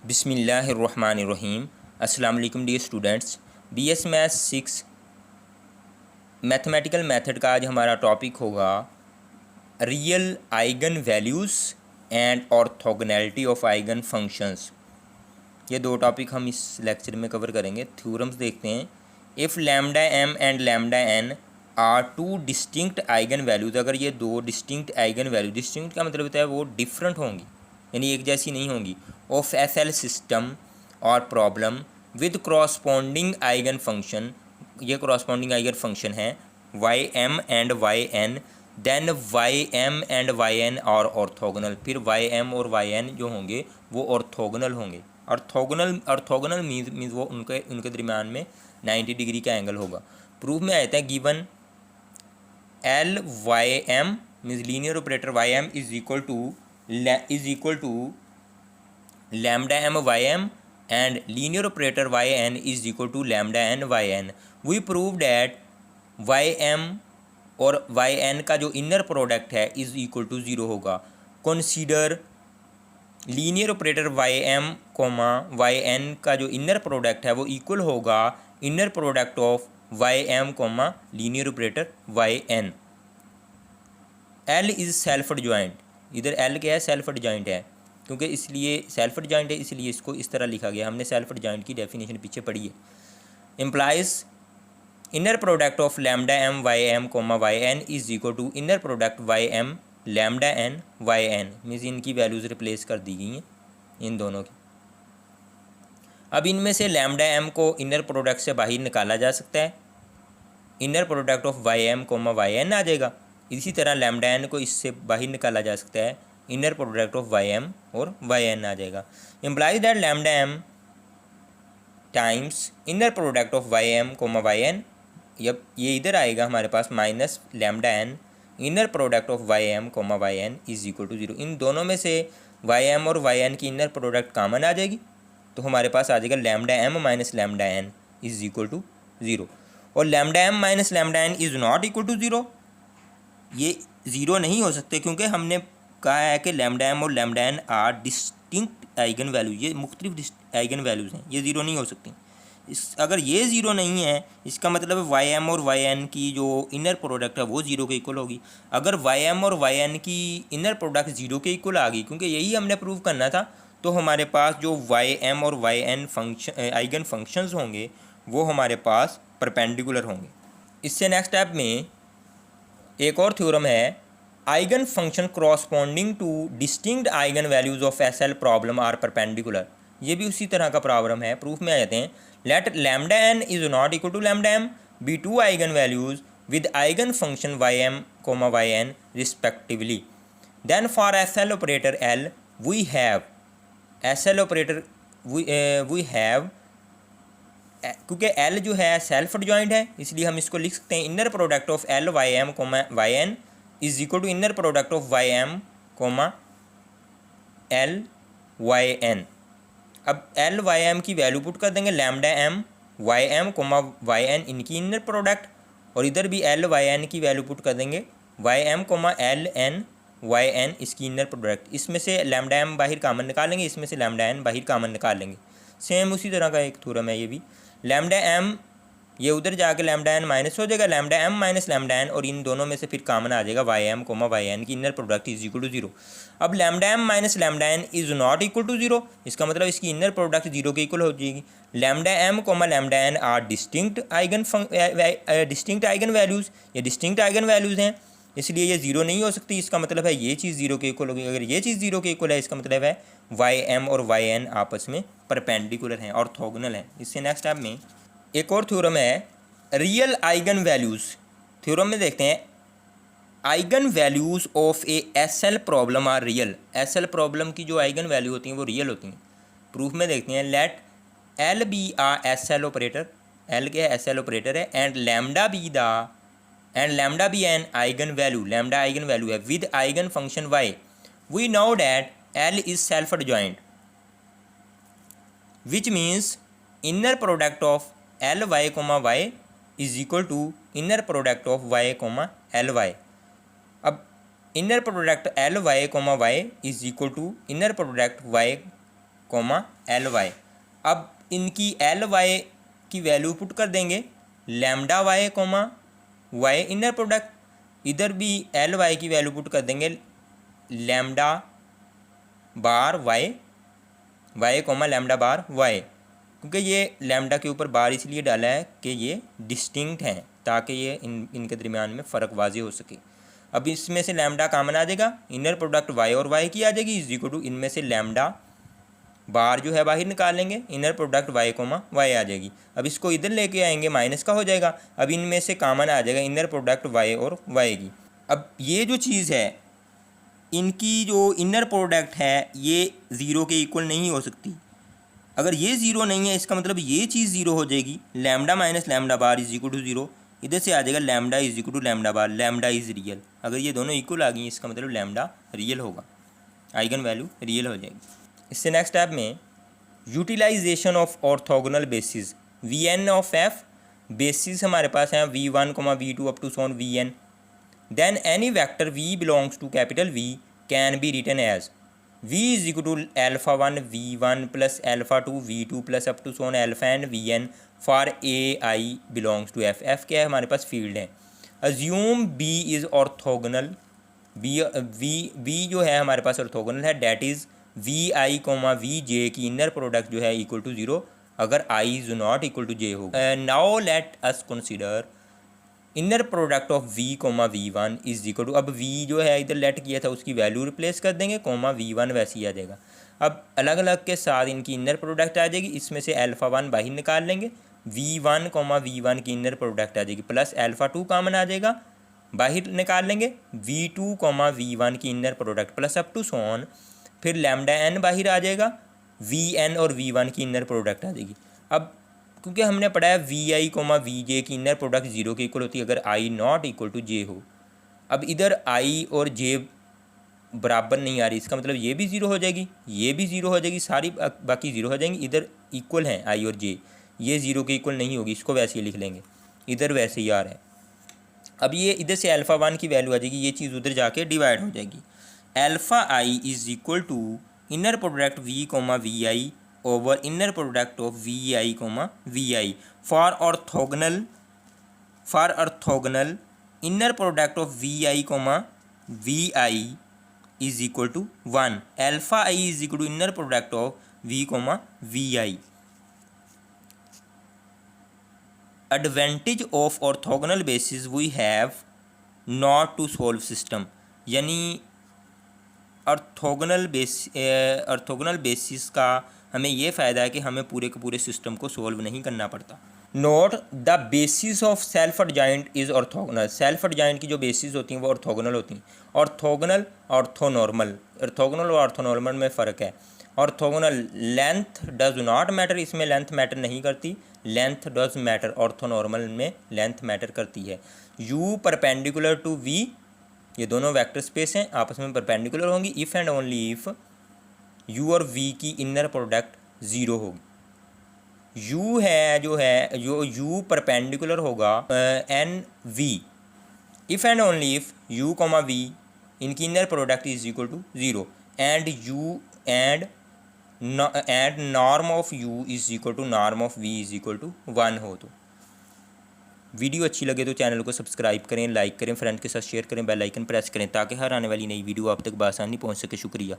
बिस्मिल्लाहिर्रहमानिर्रहीम। अस्सलाम वालेकुम dear students. BS maths 6 mathematical method का आज हमारा टॉपिक होगा real eigen values and orthogonality of eigen functions. ये दो टॉपिक हम इस लेक्चर में कवर करेंगे। थ्योरम्स देखते हैं। If lambda m and lambda n are two distinct eigen values, अगर ये दो डिस्टिंक्ट आइगन वैल्यू, डिस्टिंक्ट का मतलब होता है वो डिफरेंट होंगी, यानी एक जैसी नहीं होंगी, ऑफ एसएल सिस्टम और problem with corresponding eigen function, ये क्रॉसपॉन्डिंग आइगन फंक्शन है y m and y n, then y m and y n और ऑर्थोगोनल, फिर वाई एम और वाई एन जो होंगे वो ऑर्थोगोनल होंगे। ऑर्थोगोनल मीन्स वो उनके दरमियान में 90 डिग्री का एंगल होगा। प्रूफ में आता है given l y m means linear operator y m is equal to lambda m ym and linear operator yn is equal to lambda n yn. We proved that ym और yn का जो inner product है is equal to 0 होगा। Consider linear operator ym comma yn का जो inner product है वो equal होगा inner product of ym comma linear operator yn। l is self adjoint, इधर l क्या है, सेल्फ एडजॉइंट है, क्योंकि इसलिए सेल्फ एडजॉइंट है इसलिए इसको इस तरह लिखा गया। हमने सेल्फ एडजॉइंट की डेफिनेशन पीछे पढ़ी है। Implies inner product of lambda m y M comma Y N is equal to inner product y m lambda n y n, means इनकी वैल्यूज़ रिप्लेस कर दी गई हैं इन दोनों की। अब इनमें से लैम्डा एम को इनर प्रोडक्ट से बाहर निकाला जा सकता है, inner product of Y M comma Y N आ जाएगा। इसी तरह लैम्डा एन को इससे बाहर निकाला जा सकता है, inner product of Y M और वाई एन आ जाएगा। Implies that lambda M times inner product of Y M comma Y N, जब ये इधर आएगा हमारे पास minus lambda N inner product of Y M comma Y N is equal to 0। इन दोनों में से वाई एम और वाई एन की इनर प्रोडक्ट कॉमन आ जाएगी, तो हमारे पास आ जाएगा lambda M minus lambda N is equal to 0। और lambda M minus lambda n is not equal to 0, ये 0 नहीं हो सकते, क्योंकि हमने कहा है कि लैम्डा एम और lambda n are distinct eigen value, ये मुख्तलिफ आइगन वैल्यूज़ हैं, ये 0 नहीं हो सकती। अगर ये 0 नहीं है इसका मतलब है वाई एम और वाई एन की जो इनर प्रोडक्ट है वो 0 के इक्वल होगी। अगर वाई एम और वाई एन की इनर प्रोडक्ट 0 के इक्वल आ गई, क्योंकि यही हमने प्रूव करना था, तो हमारे पास जो वाई एम और Y n function eigen functions होंगे वो हमारे पास परपेंडिकुलर होंगे। इससे नेक्स्ट स्टेप में एक और थ्योरम है, eigen function corresponding to distinct eigen values of S L problem are perpendicular. ये भी उसी तरह का प्रॉब्लम है। प्रूफ में आ जाते हैं। Let lambda N is not equal to lambda m be two eigen values with eigen function y M comma Y n respectively, then for S L operator l we have S L operator we have, क्योंकि l जो है self adjoint है इसलिए हम इसको लिख सकते हैं inner product of L y M comma Y N is equal to inner product of Y M comma L y n. अब एल वाई एम की वैल्यू पुट कर देंगे, lambda m y M comma Y n इनकी inner product, और इधर भी l y N की value put कर देंगे, y M comma l n y n इसकी इनर प्रोडक्ट। इसमें से लैम्डा एम बाहर कॉमन निकालेंगे, इसमें से लैम्डा एन बाहर कॉमन निकाल लेंगे। सेम उसी तरह का एक थ्योरम है ये भी। लैम्डा एम ये उधर जाके लैम्डा एन माइनस हो जाएगा, lambda M minus lambda N, और इन दोनों में से फिर कॉमन आ जाएगा Y M comma Y N की inner product is equal to 0। अब lambda M minus lambda N is not equal to 0, इसका मतलब इसकी इनर प्रोडक्ट 0 के इक्वल हो जाएगी। Lambda m comma lambda n are distinct eigen values, ये distinct eigen values हैं, इसलिए ये 0 नहीं हो सकती। इसका मतलब है ये चीज़ 0 के इक्वल होगी। अगर ये चीज़ 0 के इक्वल है इसका मतलब है वाई एम और वाई एन आपस में परपेंडिकुलर हैं, ऑर्थोगोनल हैं। इससे नेक्स्ट स्टेप में एक और थ्योरम है रियल आइगन वैल्यूज़। थ्योरम में देखते हैं eigen values of a S L problem are real. S L problem की जो आइगन वैल्यू होती हैं वो रियल होती हैं। प्रूफ में देखते हैं let L be a S L operator, L के एस एल ऑपरेटर है, and lambda be an eigenvalue, lambda eigenvalue है with eigen function Y. We know that L is self adjoint which means inner product of L Y comma Y is equal to inner product of Y comma L Y. अब inner product L Y comma Y is equal to inner product Y comma L Y. अब इनकी l y की value put कर देंगे, lambda y comma y inner product, इधर भी l y की value put कर देंगे, lambda bar y y comma lambda bar y, क्योंकि ये लैम्डा के ऊपर बार इसलिए डाला है कि ये डिस्टिंक्ट हैं, ताकि ये इनके दरमियान में फ़र्क वाज़ेह हो सके। अब इसमें से लैम्डा कॉमन आ जाएगा, इनर प्रोडक्ट वाई और वाई की आ जाएगी, इज इक्वल टू इनमें से लैम्डा बार जो है बाहर निकाल लेंगे, inner product Y comma Y आ जाएगी। अब इसको इधर लेके आएंगे, माइनस का हो जाएगा। अब इनमें से कॉमन आ जाएगा इनर प्रोडक्ट वाई और वाई की। अब ये जो चीज़ है, इनकी जो इनर प्रोडक्ट है ये ज़ीरो के इक्वल नहीं हो सकती। अगर ये ज़ीरो नहीं है, इसका मतलब ये चीज़ ज़ीरो हो जाएगी। Lambda minus lambda bar is equal to zero, इधर से आ जाएगा lambda is equal to lambda bar, lambda is real. अगर ये दोनों इक्वल आ गई, इसका मतलब लैम्डा रियल होगा, आइगन वैल्यू रियल हो जाएगी। इससे नेक्स्ट स्टेप में utilization of orthogonal basis, v n of f basis हमारे पास हैं v1, v2 अप टू सोन vn। Then any vector v belongs to capital V can be written as v is equal to alpha 1 v1 plus alpha 2 v2 plus up to so on alpha N vn for A I belongs to F. F क्या है, हमारे पास field है। Assume b is orthogonal, b जो है हमारे पास orthogonal है, that is V I comma V J की इनर प्रोडक्ट जो है इक्वल टू ज़ीरो, अगर I is not equal to J होगा। Now let us consider inner product of v comma v1 is equal to, अब v जो है इधर late किया था उसकी वैल्यू रिप्लेस कर देंगे, कोमा v1 वैसे ही आ जाएगा। अब अलग अलग के साथ इनकी इनर प्रोडक्ट आ जाएगी, इसमें से अल्फ़ा 1 बाहर निकाल लेंगे, v1 कोमा v1 की इनर प्रोडक्ट आ जाएगी, प्लस अल्फ़ा 2 कॉमन आ जाएगा, बाहर निकाल लेंगे, v2 कोमा v1 की inner product plus up to so on, फिर लैम्डा n बाहर आ जाएगा, vn और v1 की इनर प्रोडक्ट आ जाएगी। अब क्योंकि हमने पढ़ा है we I comma V J की इनर प्रोडक्ट ज़ीरो के इक्वल होती है अगर आई नॉट इक्वल टू जे हो। अब इधर आई और जे बराबर नहीं आ रही, इसका मतलब ये भी ज़ीरो हो जाएगी, ये भी ज़ीरो हो जाएगी, सारी बाकी ज़ीरो हो जाएंगी। इधर इक्वल हैं आई और जे, ये ज़ीरो के इक्वल नहीं होगी, इसको वैसे ही लिख लेंगे, इधर वैसे ही आ रहा है। अब ये इधर से अल्फ़ा 1 की वैल्यू आ जाएगी, ये चीज़ उधर जाके डिवाइड हो जाएगी। Alpha i is equal to inner product v comma v i over inner product of v I comma v i for orthogonal inner product of v I comma v i is equal to 1, alpha i is equal to inner product of v comma v i. Advantage of orthogonal basis we have not to solve system, यानी orthogonal basis का हमें ये फ़ायदा है कि हमें पूरे के पूरे सिस्टम को सोल्व नहीं करना पड़ता। Note the basis of self adjoint is orthogonal, self adjoint की जो बेसिस होती हैं वो ऑर्थोगोनल होती हैं। ऑर्थोगोनल ऑर्थोनॉर्मल, ऑर्थोगोनल और ऑर्थोनॉर्मल में फ़र्क है। Orthogonal length does not matter, इसमें लेंथ मैटर नहीं करती, लेंथ डज मैटर, ऑर्थोनॉर्मल में लेंथ मैटर करती है। यू परपेंडिकुलर टू वी, ये दोनों वेक्टर स्पेस हैं, आपस में परपेंडिकुलर होंगी if and only if U और वी की इनर प्रोडक्ट ज़ीरो होगी। यू है जो यू परपेंडिकुलर होगा and V, if and only if U comma V इनकी inner product is equal to zero and U and norm of U is equal to norm of V is equal to 1 हो। तो video अच्छी लगे तो channel को subscribe करें, like करें, friend के साथ शेयर करें, बेल आइकन प्रेस करें ताकि हर आने वाली नई वीडियो आप तक बआसानी पहुंच सके। शुक्रिया।